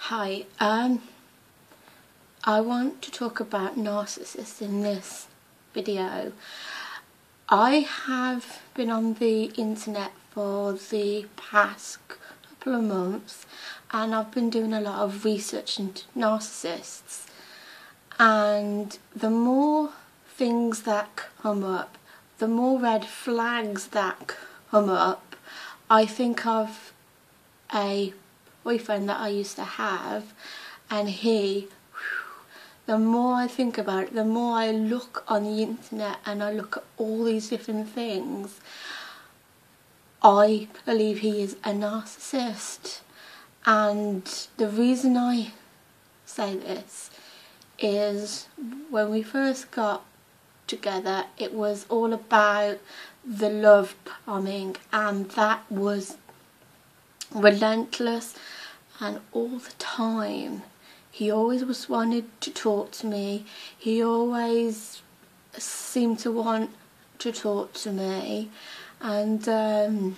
Hi, I want to talk about narcissists in this video. I have been on the internet for the past couple of months and I've been doing a lot of research into narcissists, and the more things that come up, the more red flags that come up. I think of a boyfriend that I used to have, and the more I think about it, the more I look on the internet and I look at all these different things, I believe he is a narcissist. And the reason I say this is when we first got together, it was all about the love bombing, and that was relentless, and all the time he always wanted to talk to me. He always seemed to want to talk to me, and I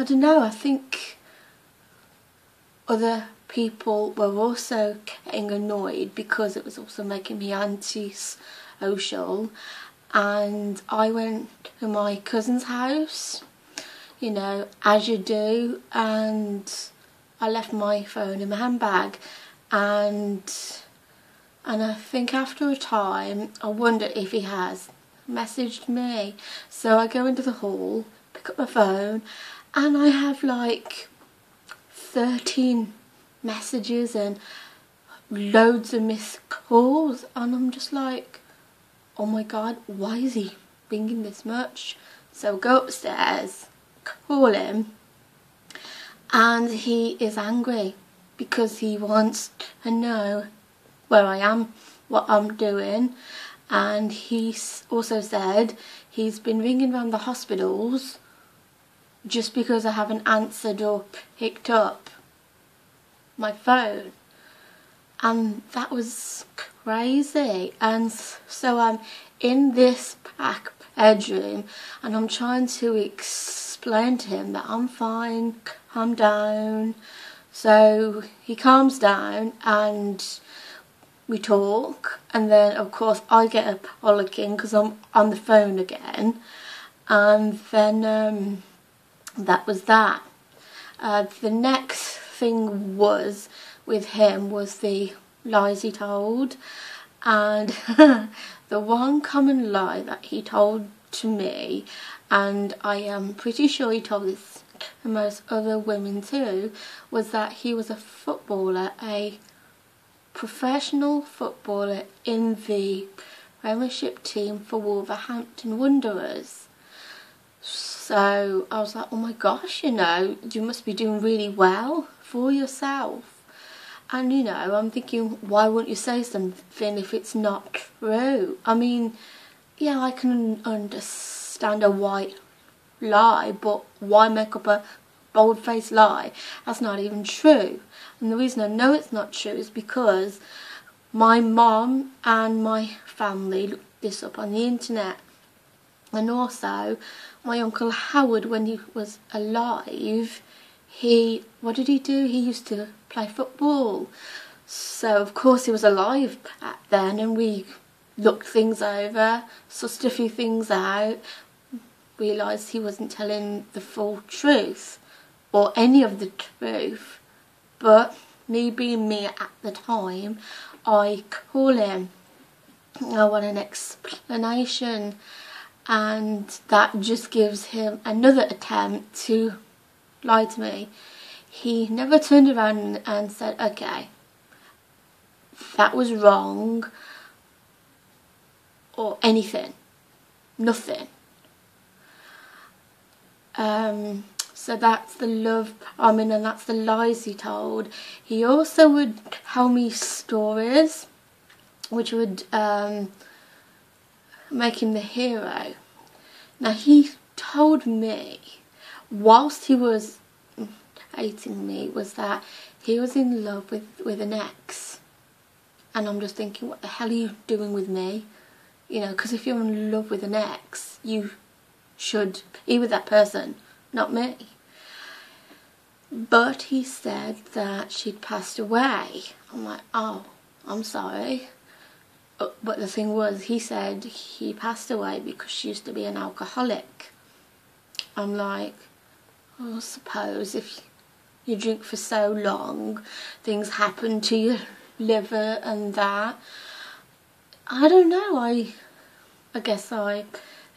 don't know, I think other people were also getting annoyed because it was also making me anti-social. And I went to my cousin's house, you know, as you do, and I left my phone in my handbag, and I think after a time I wonder if he has messaged me. So I go into the hall, pick up my phone, and I have like 13 messages and loads of missed calls, and I'm just like, oh my god, why is he ringing this much? So I go upstairs, call him, and he is angry because he wants to know where I am, what I'm doing. And he also said he's been ringing around the hospitals just because I haven't answered or picked up my phone. And that was crazy. And so I'm in this back bedroom and I'm trying to explain to him that I'm fine, calm down. So he calms down and we talk, and then of course I get a bollocking because I'm on the phone again, and then that was that. The next thing was with him was the lies he told, and the one common lie that he told to me, and I am pretty sure he told this to most other women too, was that he was a footballer, a professional footballer in the Premiership team for Wolverhampton Wanderers. So I was like, oh my gosh, you know, you must be doing really well for yourself. And you know, I'm thinking, why won't you say something if it's not true? I mean, yeah, I can understand a white lie, but why make up a bold-faced lie? That's not even true. And the reason I know it's not true is because my mom and my family looked this up on the internet. And also, my Uncle Howard, when he was alive, what did he do? He used to play football. So, of course, he was alive back then, and we looked things over, sussed a few things out, realised he wasn't telling the full truth, or any of the truth. But me being me at the time, I call him. I want an explanation, and that just gives him another attempt to lie to me. He never turned around and said, okay, that was wrong, or anything. Nothing. So that's the love bombing, and that's the lies he told. He also would tell me stories which would make him the hero. Now, he told me whilst he was hating me was that he was in love with an ex, and I'm just thinking, what the hell are you doing with me? You know, because if you're in love with an ex, you should be with that person, not me. but he said that she'd passed away. I'm like, oh, I'm sorry. But the thing was, he said he passed away because she used to be an alcoholic. I'm like, oh, I suppose if you drink for so long, things happen to your liver and that. I don't know, I guess I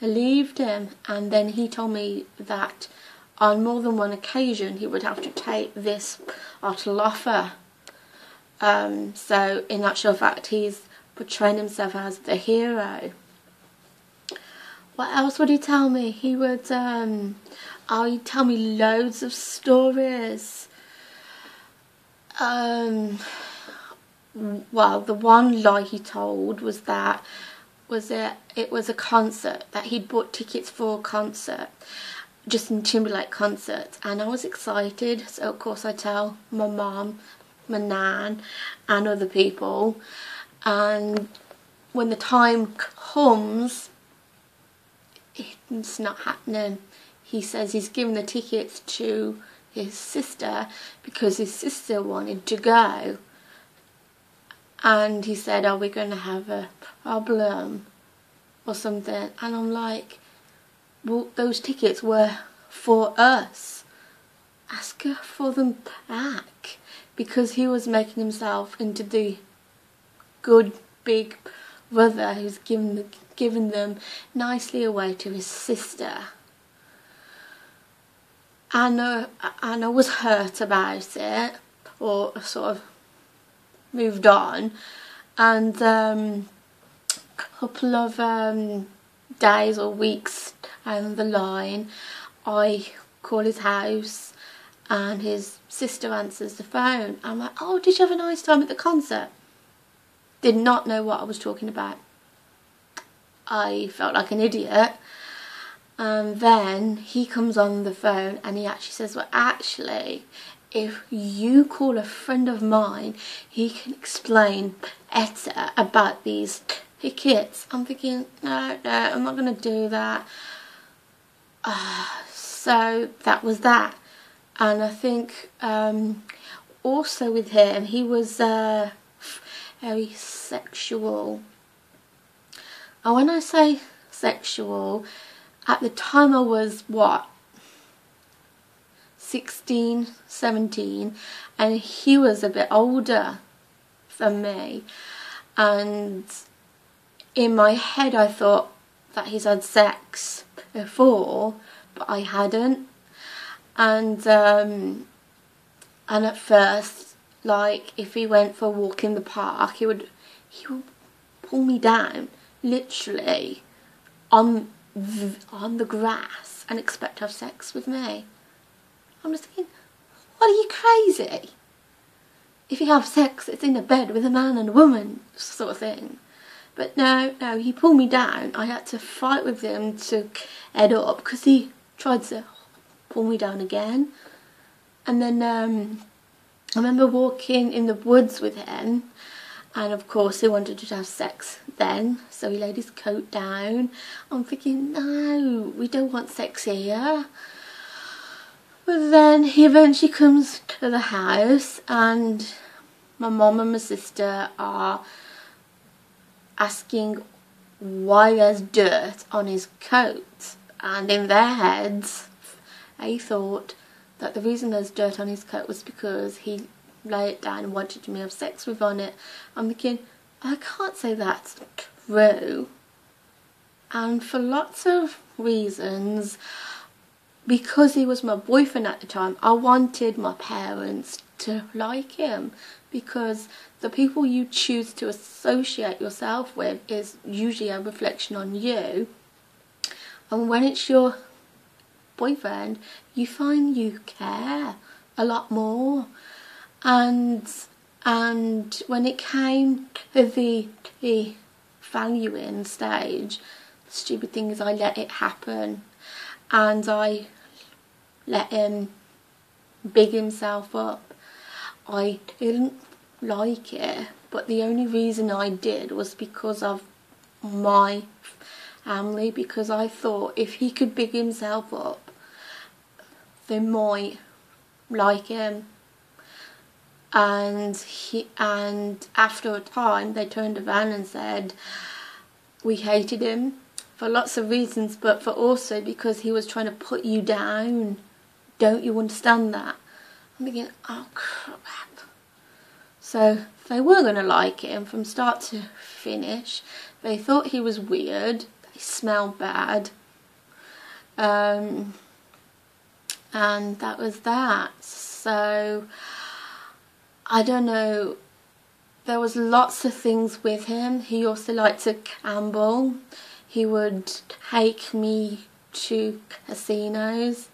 believed him. And then he told me that on more than one occasion he would have to take this bottle off her. So in actual fact, he's portraying himself as the hero. What else would he tell me? He would he'd tell me loads of stories. Well, the one lie he told was that it was a concert, that he'd bought tickets for a concert, Justin Timberlake concert, and I was excited, so of course I tell my mum, my nan and other people, and when the time comes, it's not happening. He says he's given the tickets to his sister because his sister wanted to go. And he said, are we going to have a problem or something? And I'm like, well, those tickets were for us. Ask her for them back. Because he was making himself into the good big brother who's given them nicely away to his sister. And I was hurt about it, or sort of moved on, and a couple of days or weeks down the line, I call his house and his sister answers the phone. I'm like, oh, did you have a nice time at the concert? Did not know what I was talking about. I felt like an idiot. And then he comes on the phone and he actually says, well, actually, if you call a friend of mine, he can explain better about these tickets. I'm thinking, no, I'm not going to do that. So that was that. And I think also with him, he was very sexual. And when I say sexual, at the time I was, 16, 17, and he was a bit older than me. And in my head I thought that he's had sex before, but I hadn't. And at first, like, if he went for a walk in the park, he would pull me down, literally, on the grass and expect to have sex with me. I'm just thinking, what, are you crazy? If you have sex, it's in a bed with a man and a woman, sort of thing. But no, he pulled me down. I had to fight with him to head up because he tried to pull me down again. And then I remember walking in the woods with him, and of course he wanted to have sex then, so he laid his coat down. I'm thinking, no, we don't want sex here. But then he eventually comes to the house and my mum and my sister are asking why there's dirt on his coat, and in their heads they thought that the reason there's dirt on his coat was because he lay it down and wanted me to have sex with on it. I'm thinking, I can't say that's true. And for lots of reasons, because he was my boyfriend at the time, I wanted my parents to like him, because the people you choose to associate yourself with is usually a reflection on you. And when it's your boyfriend, you find you care a lot more. And when it came to the valuing stage, the stupid thing is I let it happen, and I let him big himself up. I didn't like it, but the only reason I did was because of my family, because I thought if he could big himself up, they might like him. And after a time they turned around and said we hated him for lots of reasons, but for also because he was trying to put you down. Don't you understand that? I'm thinking, oh crap. So they were going to like him from start to finish. They thought he was weird. They smelled bad. And that was that. So I don't know. There was lots of things with him. He also liked to gamble. He would take me to casinos.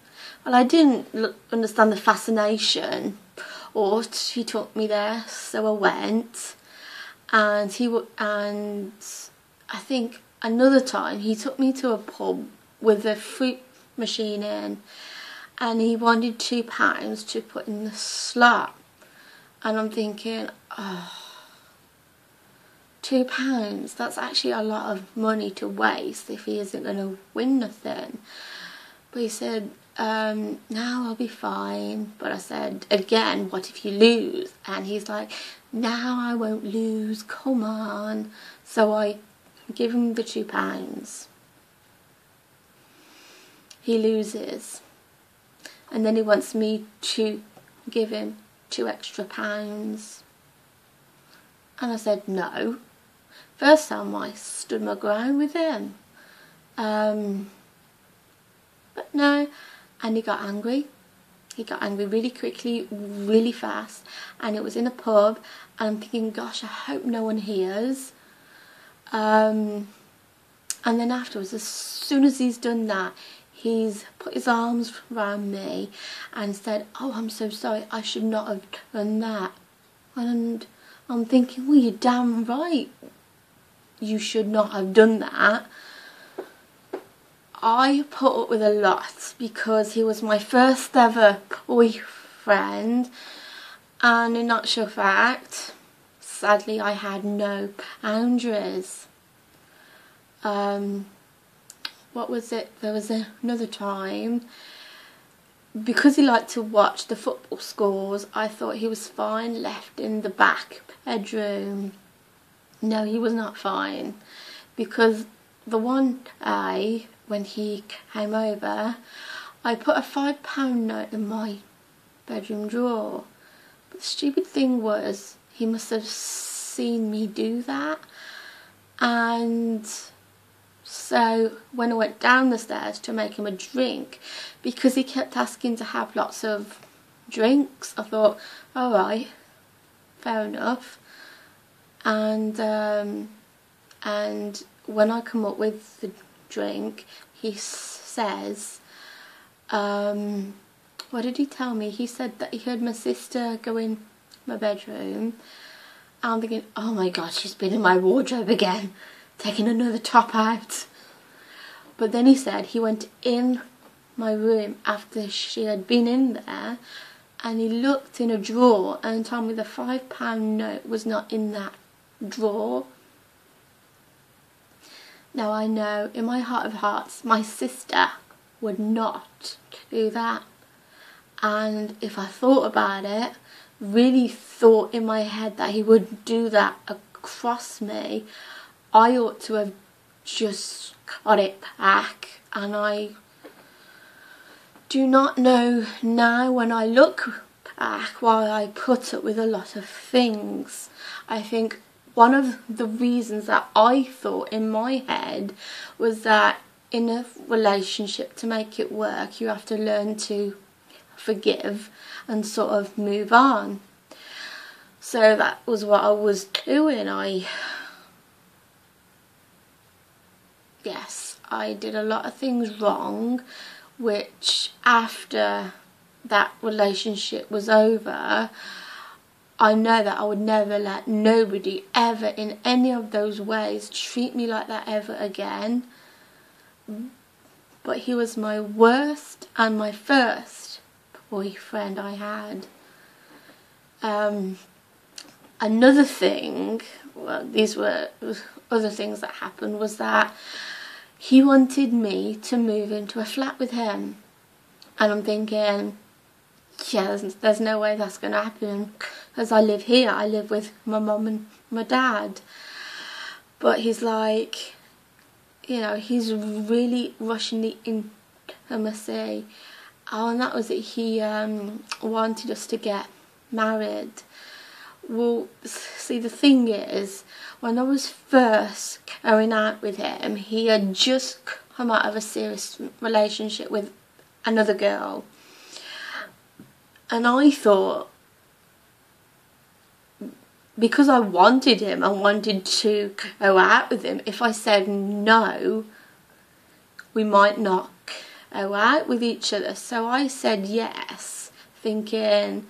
Well, I didn't understand the fascination, or he took me there, so I went. And and I think another time he took me to a pub with a fruit machine in, and he wanted £2 to put in the slot. And I'm thinking, oh, £2, that's actually a lot of money to waste if he isn't going to win nothing. But he said, no, I'll be fine. But I said, again, what if you lose? And he's like, no, I won't lose, come on. So I give him the £2. He loses. And then he wants me to give him £2 extra. And I said no. First time I stood my ground with him. But no. And he got angry. He got angry really quickly, really fast. And it was in a pub. And I'm thinking, gosh, I hope no one hears. And then afterwards, as soon as he's done that, he's put his arms around me and said, oh, I'm so sorry, I should not have done that. And I'm thinking, well, you're damn right, you should not have done that. I put up with a lot because he was my first ever boyfriend, and in actual fact, sadly, I had no boundaries. What was it? There was another time, because he liked to watch the football scores, I thought he was fine, left in the back bedroom. No, he was not fine, because the one day when he came over, I put a £5 note in my bedroom drawer. But the stupid thing was, he must have seen me do that, and so when I went down the stairs to make him a drink, because he kept asking to have lots of drinks, I thought, alright, fair enough. And when I come up with the drink, he says, what did he tell me? He said that he heard my sister go in my bedroom. I'm thinking, oh my god, she's been in my wardrobe again, taking another top out. But then he said he went in my room after she had been in there, and he looked in a drawer and told me the £5 note was not in that drawer. Now I know in my heart of hearts my sister would not do that, and if I thought about it, really thought in my head that he would do that across me, I ought to have just got it back. And I do not know now, when I look back, why I put up with a lot of things. I think one of the reasons that I thought in my head was that in a relationship, to make it work, you have to learn to forgive and sort of move on. So that was what I was doing. I did a lot of things wrong, which after that relationship was over, I know that I would never let nobody ever in any of those ways treat me like that ever again. But he was my worst and my first boyfriend I had. Another thing, well, these were other things that happened, was that he wanted me to move into a flat with him. And I'm thinking, yeah, there's no way that's going to happen, because I live here, I live with my mum and my dad. But he's like, you know, he's really rushing the intimacy. Oh, and that was it, he wanted us to get married. Well, see, the thing is, when I was first going out with him, he had just come out of a serious relationship with another girl. And I thought, because I wanted him, I wanted to go out with him, if I said no, we might not go out with each other. So I said yes, thinking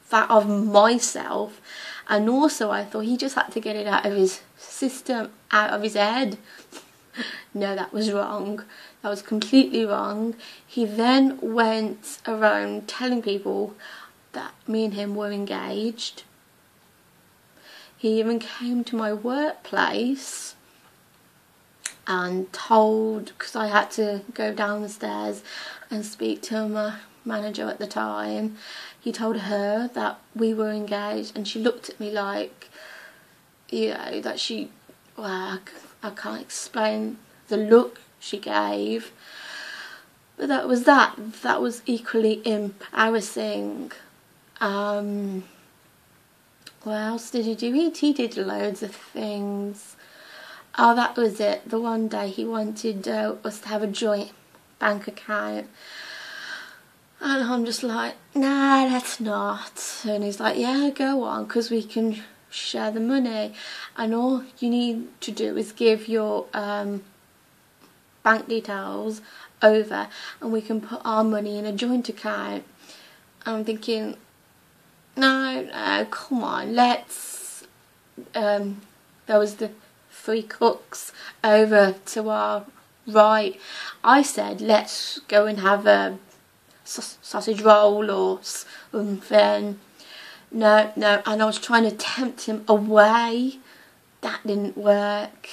that of myself. And also I thought he just had to get it out of his system, out of his head. No, that was wrong. That was completely wrong. He then went around telling people that me and him were engaged. He even came to my workplace and told, because I had to go downstairs and speak to my manager at the time, he told her that we were engaged, and she looked at me like, you know, that she, well, I can't explain the look she gave, but that was that. That was equally embarrassing. What else did he do? He did loads of things. Oh, that was it. The one day he wanted us to have a joint bank account. And I'm just like, nah, let's not. And he's like, yeah, go on, because we can share the money. And all you need to do is give your bank details over, and we can put our money in a joint account. And I'm thinking, no, come on, let's... there was the 3 cooks over to our right. I said, let's go and have a sausage roll or something. No, and I was trying to tempt him away. That didn't work.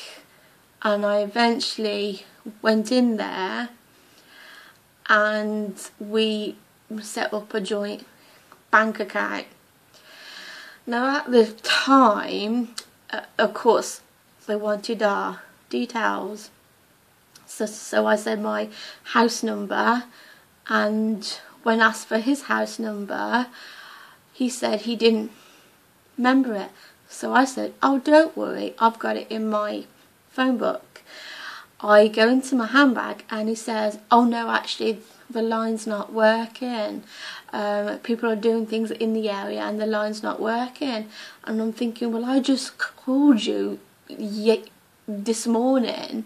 And I eventually went in there and we set up a joint bank account. Now at the time, of course, they wanted our details. So I said my house number, and when asked for his house number, he said he didn't remember it. So I said, oh, don't worry, I've got it in my phone book. I go into my handbag and he says, oh no, actually the line's not working. People are doing things in the area and the line's not working. And I'm thinking, well, I just called you this morning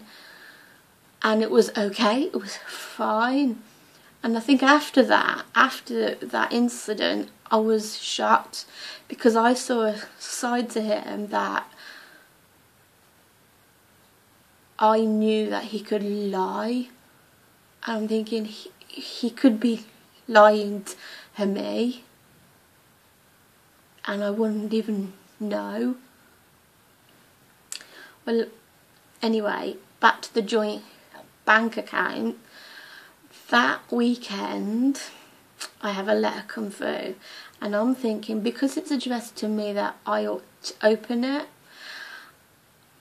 and it was okay, it was fine. And I think after that incident, I was shocked, because I saw a side to him that I knew that he could lie. And I'm thinking, he could be lying to me and I wouldn't even know. Well, anyway, back to the joint bank account. That weekend I have a letter come through, and I'm thinking, because it's addressed to me, that I ought to open it.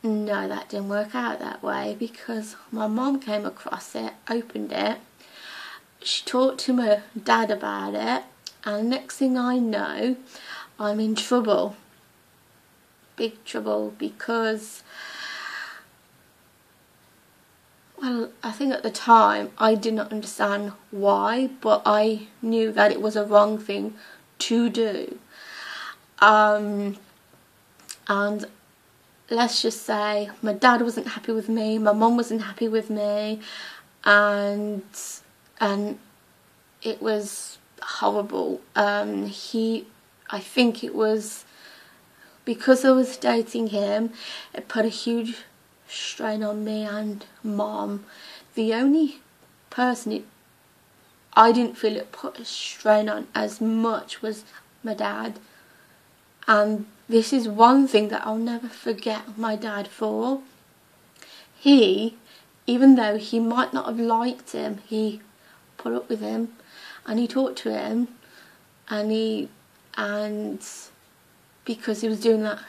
No, that didn't work out that way, because my mum came across it, opened it, she talked to my dad about it, and next thing I know, I'm in trouble. Big trouble, because, well, I think at the time I did not understand why, but I knew that it was a wrong thing to do. And let's just say my dad wasn't happy with me, my mum wasn't happy with me, and it was horrible. I think it was because I was dating him, it put a huge strain on me and mum. The only person I didn't feel it put a strain on as much was my dad. And this is one thing that I'll never forget my dad for. He, even though he might not have liked him, he put up with him. and he talked to him, and because he was doing that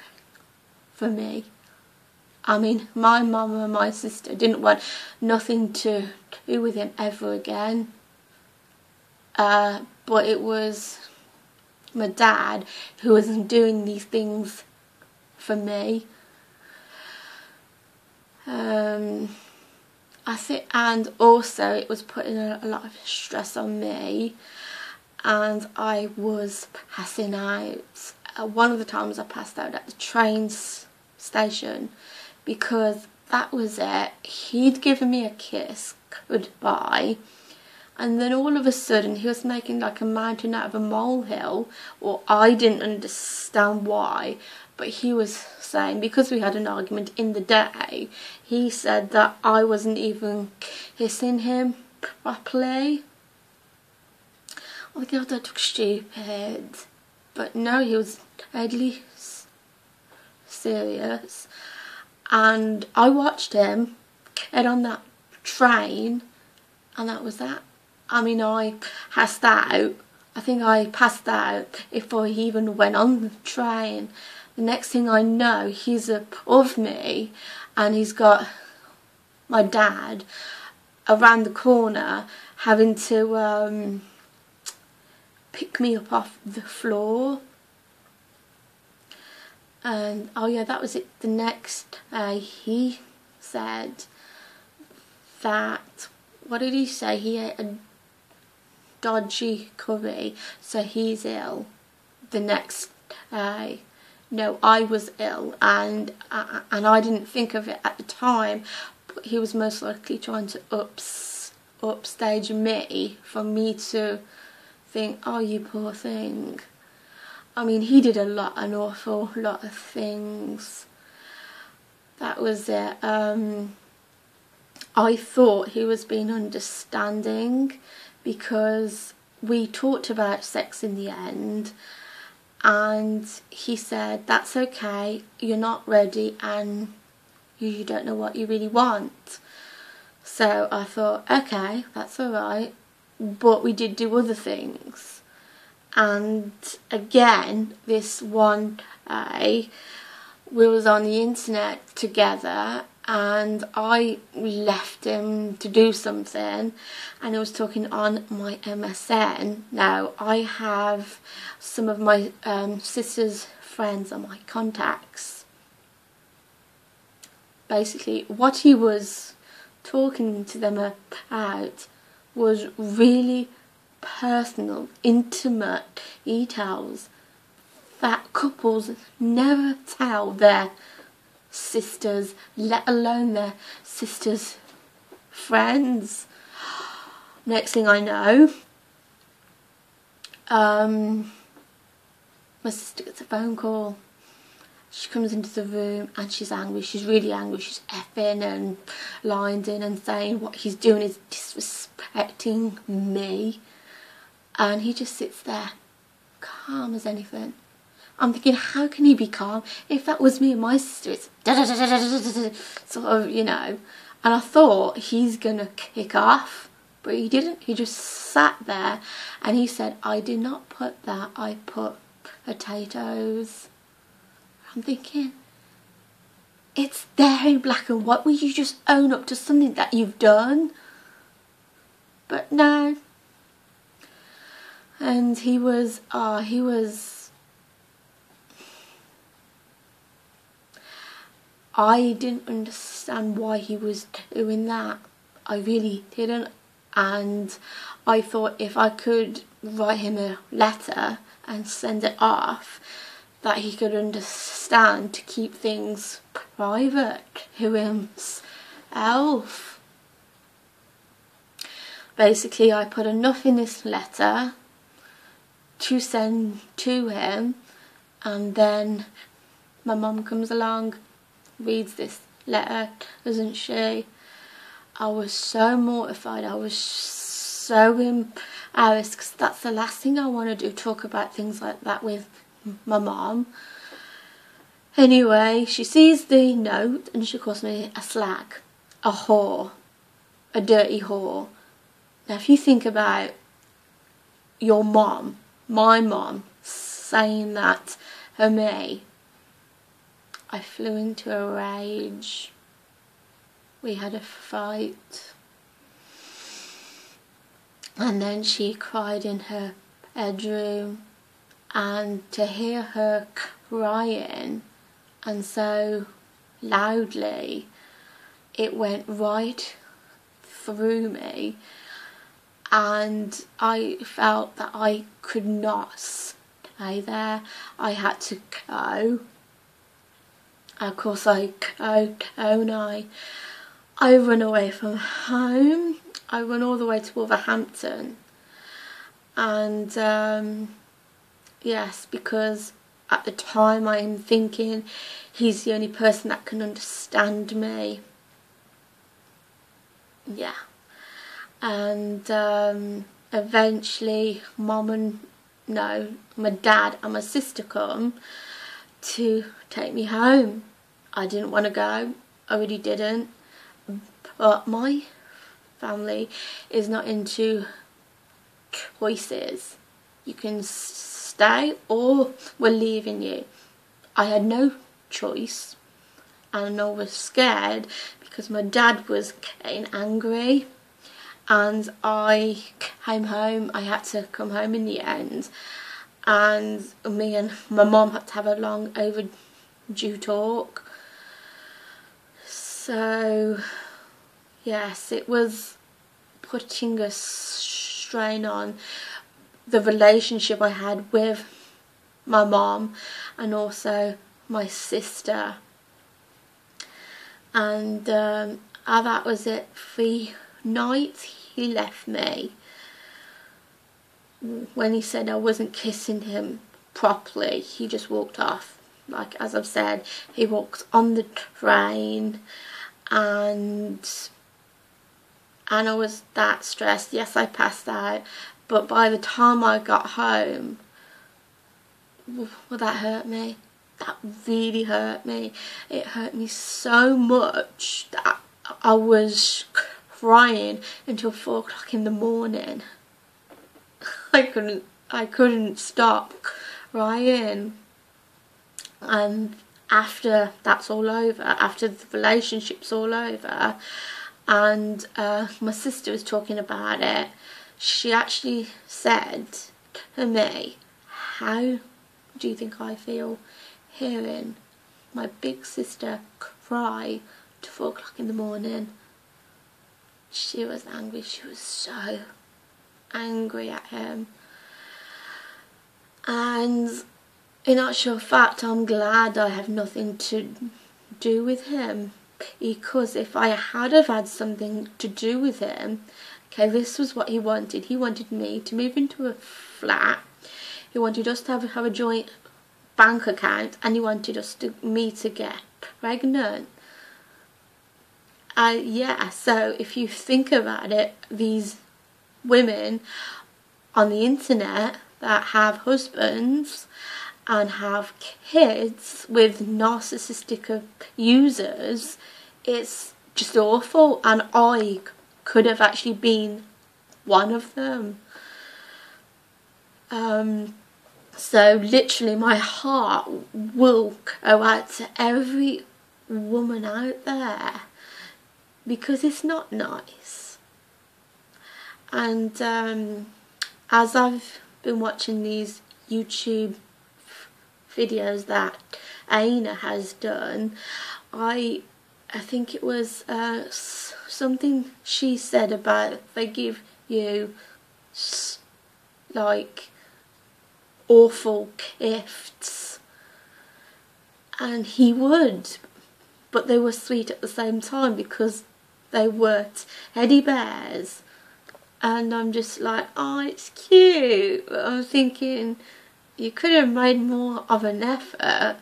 for me. I mean, my mum and my sister didn't want nothing to do with him ever again. But it was my dad who was doing these things for me. I think, and also it was putting a lot of stress on me, and I was passing out. One of the times I passed out at the train station, because that was it. He'd given me a kiss goodbye, and then all of a sudden he was making like a mountain out of a molehill, or I didn't understand why, but he was saying, because we had an argument in the day, he said that I wasn't even kissing him properly. I thought that looked stupid, but no, he was deadly serious. And I watched him get on that train, and that was that. I mean, I passed out. I think I passed out before he even went on the train. The next thing I know, he's above me, and he's got my dad around the corner having to pick me up off the floor. And oh yeah, that was it. The next he said that, what did he say? He ate a dodgy curry, so he's ill. The next day, no, I was ill, and I didn't think of it at the time, but he was most likely trying to upstage me for me to think, oh, you poor thing. I mean, he did an awful lot of things. That was it. I thought he was being understanding, because we talked about sex in the end, and he said, that's okay, you're not ready, and you don't know what you really want. So I thought, okay, that's alright, but we did do other things. And again, this one day, we was on the internet together, and I left him to do something, and I was talking on my MSN. Now, I have some of my sister's friends on my contacts. Basically, what he was talking to them about was really personal, intimate details that couples never tell their sisters, let alone their sisters' friends. Next thing I know, my sister gets a phone call. She comes into the room and she's angry. She's really angry. She's effing and lying and saying what he's doing is disrespecting me. And he just sits there, calm as anything. I'm thinking, how can he be calm? If that was me and my sister, it's sort of, you know. And I thought he's gonna kick off, but he didn't. He just sat there, and he said, I did not put that, I put potatoes. I'm thinking, it's there in black and white. Will you just own up to something that you've done? But no. And he was I didn't understand why he was doing that. I really didn't. And I thought if I could write him a letter and send it off, that he could understand to keep things private to himself. Basically, I put enough in this letter to send to him, and then my mum comes along, reads this letter, doesn't she? I was so mortified. I was so embarrassed, because that's the last thing I want to do, talk about things like that with my mum. Anyway, she sees the note and she calls me a slag, a whore, a dirty whore. Now if you think about your mom, my mom, saying that to me, I flew into a rage. We had a fight. And then she cried in her bedroom. And to hear her crying, and so loudly, it went right through me. And I felt that I could not stay there. I had to go. Of course I go, and I run away from home. I run all the way to Wolverhampton. And yes, because at the time I'm thinking he's the only person that can understand me. Yeah. And eventually my dad and my sister come to take me home. I didn't want to go, I really didn't, but my family is not into choices. You can stay or we're leaving you. I had no choice, and I was scared because my dad was getting angry. And I came home. I had to come home in the end, and me and my mum had to have a long overdue talk. So yes, it was putting a strain on the relationship I had with my mum and also my sister. And that was it. 3 nights he left me. When he said I wasn't kissing him properly, he just walked off. Like, as I've said, he walked on the train, and I was that stressed. Yes, I passed out, but by the time I got home, well, that hurt me. That really hurt me. It hurt me so much that I was crying until 4 o'clock in the morning. I couldn't stop crying. And after that's all over, after the relationship's all over, and my sister was talking about it, she actually said to me, how do you think I feel hearing my big sister cry to 4 o'clock in the morning? She was angry. She was so angry at him. And in actual fact, I'm glad I have nothing to do with him, because if I had have had something to do with him, okay, this was what he wanted. He wanted me to move into a flat. He wanted us to have a joint bank account, and he wanted me to get pregnant. Yeah, so if you think about it, these women on the internet that have husbands and have kids with narcissistic users, it's just awful, and I could have actually been one of them. So literally my heart will go out to every woman out there, because it's not nice. And as I've been watching these YouTube videos that Aina has done, I think it was something she said about they give you like awful gifts, and he would, but they were sweet at the same time because they weren't teddy bears. And I'm just like, oh, it's cute. But I'm thinking, you could have made more of an effort.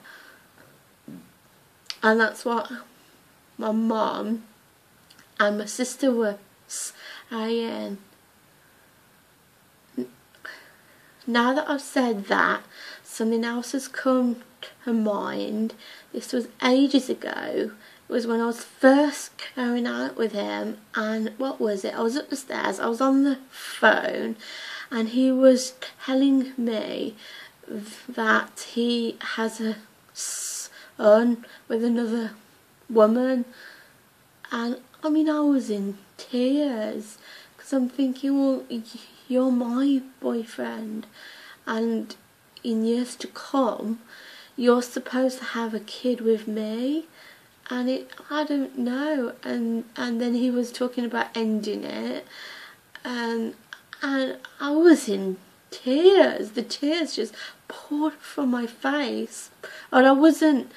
And that's what my mum and my sister were saying. Now that I've said that, something else has come to mind. This was ages ago. It was when I was first going out with him, and what was it? I was up the stairs, I was on the phone, and he was telling me that he has a son with another woman, and I mean, I was in tears because I'm thinking, well, you're my boyfriend, and in years to come you're supposed to have a kid with me, and I don't know. And then he was talking about ending it, and I was in tears. The tears just poured from my face, and I wasn't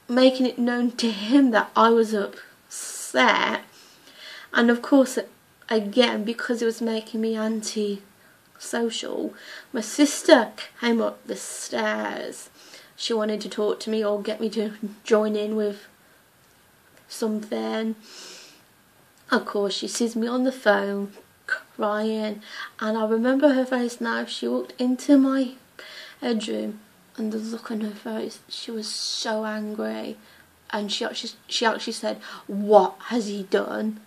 making it known to him that I was upset. And of course, again, because it was making me anti-social, my sister came up the stairs. She wanted to talk to me or get me to join in with something. Of course, she sees me on the phone crying, and I remember her face now. She walked into my bedroom, and the look on her face, she was so angry, and she actually said, "What has he done?"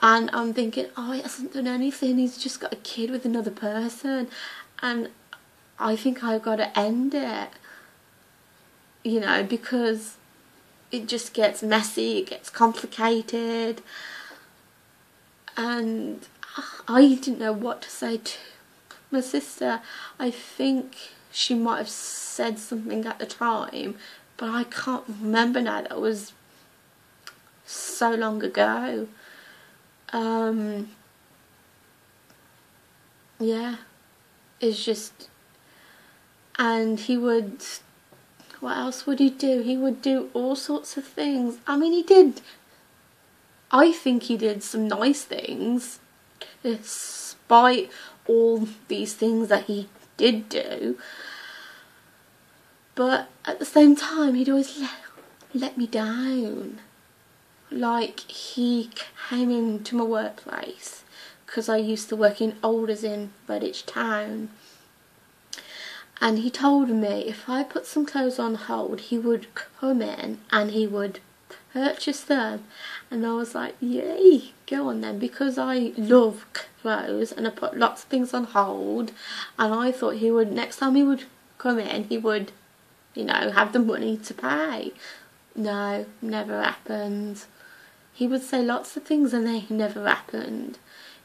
And I'm thinking, oh, he hasn't done anything, he's just got a kid with another person, and I think I've got to end it, you know, because it just gets messy, it gets complicated, and I didn't know what to say to my sister. I think she might have said something at the time, but I can't remember now. That was so long ago. Yeah, it's just, and he would, what else would he do? He would do all sorts of things. I mean, I think he did some nice things, despite all these things that he did do. But at the same time, he'd always let me down. Like, he came into my workplace, because I used to work in Olders in Redditch Town, and he told me if I put some clothes on hold, he would come in and he would purchase them. And I was like, yay, go on then, because I love clothes and I put lots of things on hold, and I thought he would, next time he would come in, he would, you know, have the money to pay. No, never happened. He would say lots of things and they never happened.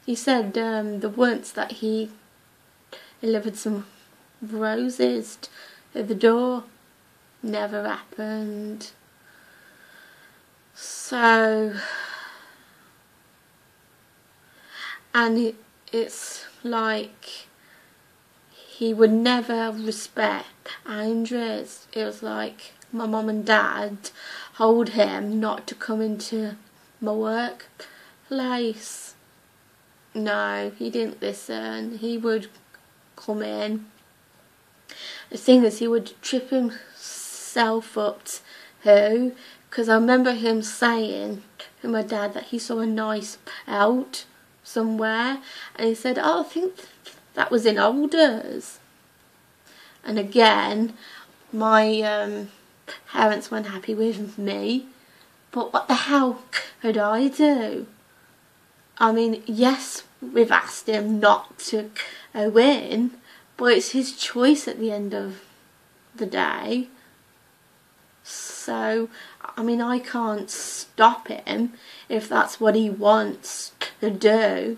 He said the once that he delivered some roses at the door, never happened. So, and it's like he would never respect boundaries. It was like my mum and dad told him not to come into my workplace. No, he didn't listen. He would come in. The thing is, he would trip himself up too, because I remember him saying to my dad that he saw a nice belt somewhere, and he said, oh, I think that was in Olders. And again, my parents weren't happy with me, but what the hell could I do? I mean, yes, we've asked him not to win, but it's his choice at the end of the day. So, I mean, I can't stop him if that's what he wants to do.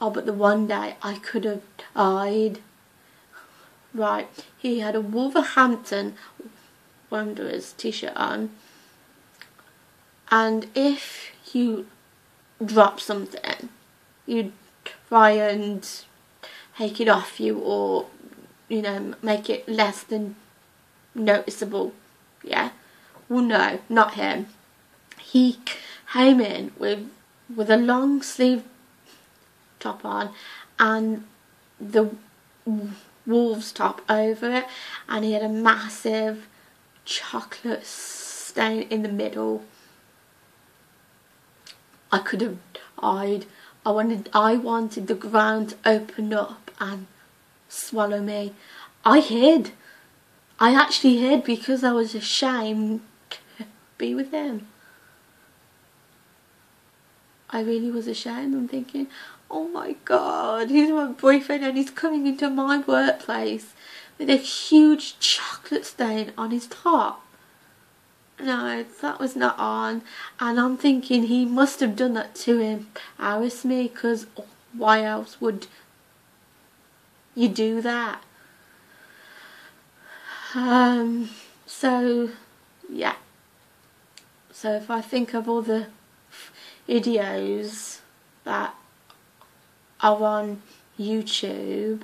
Oh, but the one day I could have died. Right, he had a Wolverhampton Wanderers t-shirt on, and if you drop something, you try and take it off you, or, you know, make it less than noticeable. Yeah, well, no, not him. He came in with a long sleeve top on and the Wolves top over it, and he had a massive chocolate stain in the middle. I could have died. I wanted the ground to open up and swallow me. I hid. I actually hid because I was ashamed to be with him. I really was ashamed. I'm thinking, oh my god, he's my boyfriend and he's coming into my workplace with a huge chocolate stain on his top. No, that was not on. And I'm thinking he must have done that to embarrass me, because why else would you do that? So yeah, so if I think of all the videos that are on YouTube,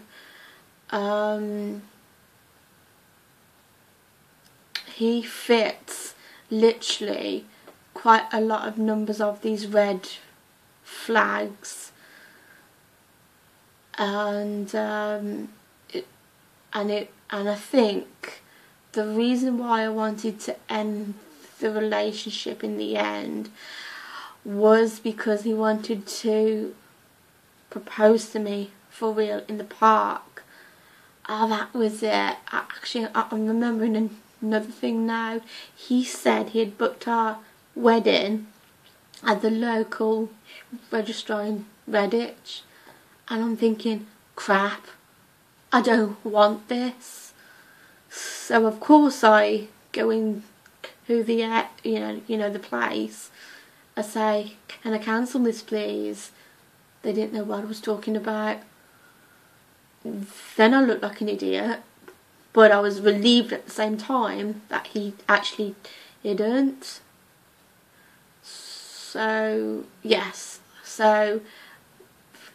he fits literally quite a lot of numbers of these red flags, and I think the reason why I wanted to end the relationship in the end was because he wanted to propose to me for real in the park. Oh, that was it. Actually, I'm remembering another thing now. He said he had booked our wedding at the local registrar in Redditch, and I'm thinking, crap, I don't want this. So of course I go in to the the place. I say, can I cancel this please? They didn't know what I was talking about. Then I looked like an idiot, but I was relieved at the same time that he actually didn't. So yes, so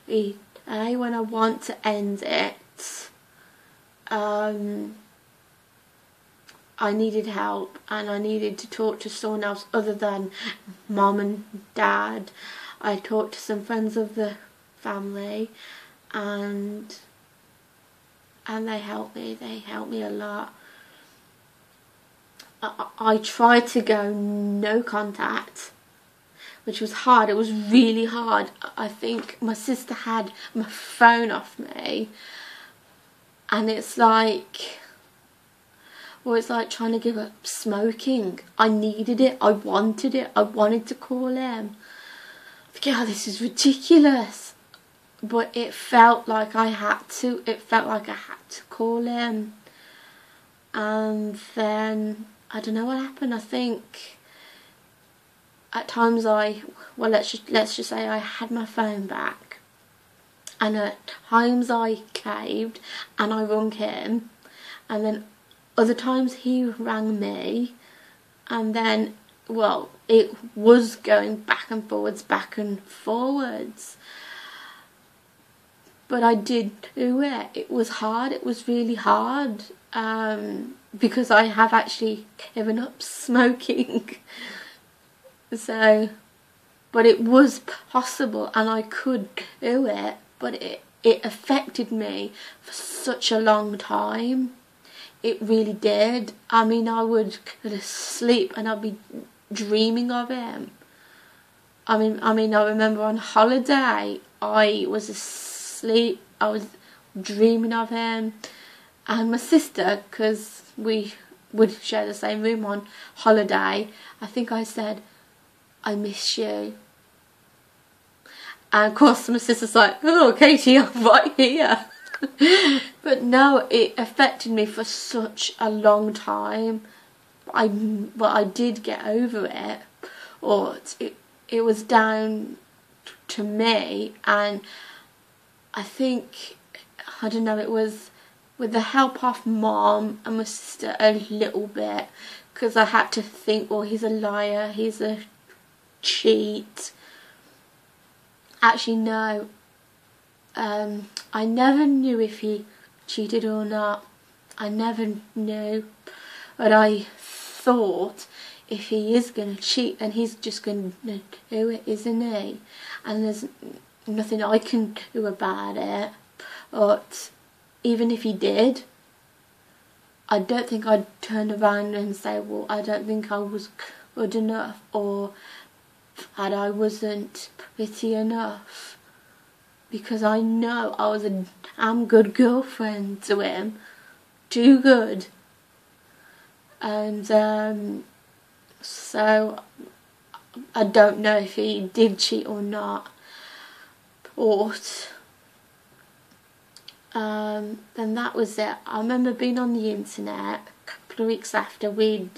when I want to end it, I needed help, and I needed to talk to someone else other than mom and dad. I talked to some friends of the family, and they helped me. They helped me a lot. I tried to go no contact, which was hard. It was really hard. I think my sister had my phone off me, and it's like, well, it's like trying to give up smoking. I needed it. I wanted it. I wanted to call him. Yeah, this is ridiculous. But it felt like I had to. It felt like I had to call him. And then, I don't know what happened. I think at times let's just say I had my phone back. And at times I caved and I rung him. And then other times he rang me, and then, well, it was going back and forwards. But I did do it. It was hard. It was really hard, because I have actually given up smoking. So, but it was possible, and I could do it. But it affected me for such a long time. It really did. I mean, I would go to sleep and I'd be dreaming of him. I mean, I remember on holiday, I was asleep, I was dreaming of him. And my sister, because we would share the same room on holiday, I think I said, I miss you. And of course my sister's like, oh, Katie, I'm right here. But no, it affected me for such a long time. I did get over it, or it was down to me, and I think, I don't know, it was with the help of mom and my sister a little bit, because I had to think, well, he's a liar, he's a cheat. Actually, no. I never knew if he cheated or not. I never knew. But I thought, if he is going to cheat, then he's just going to do it, isn't he? And there's nothing I can do about it. But even if he did, I don't think I'd turn around and say, well, I don't think I was good enough, or that I wasn't pretty enough. Because I know I was a damn good girlfriend to him. Too good. And so I don't know if he did cheat or not. thought. Then that was it. I remember being on the internet a couple of weeks after we'd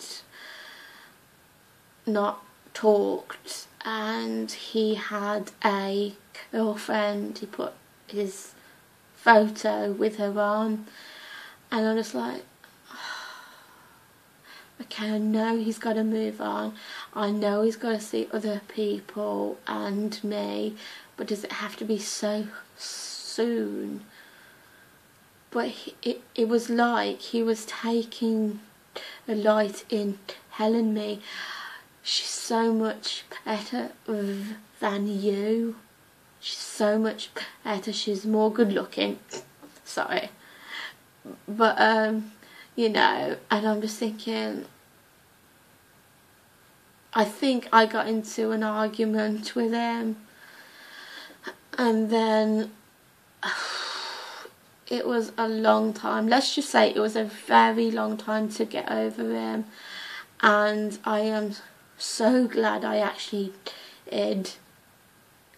not talked, and he had a girlfriend. He put his photo with her on, and I'm just like, okay, I know he's got to move on. I know he's got to see other people and me, but does it have to be so soon? But it was like he was taking a light in telling me, she's so much better than you. She's so much better. She's more good looking. Sorry. But, you know, and I'm just thinking, I think I got into an argument with him, and then it was a long time. Let's just say it was a very long time to get over him, and I am so glad I actually did.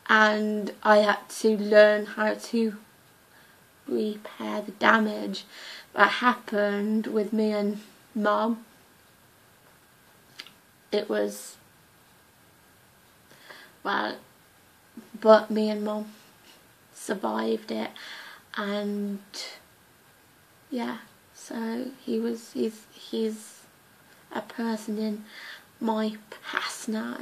And I had to learn how to repair the damage that happened with me and Mum. It was, well, but me and Mum survived it. And yeah, so he's a person in my past now.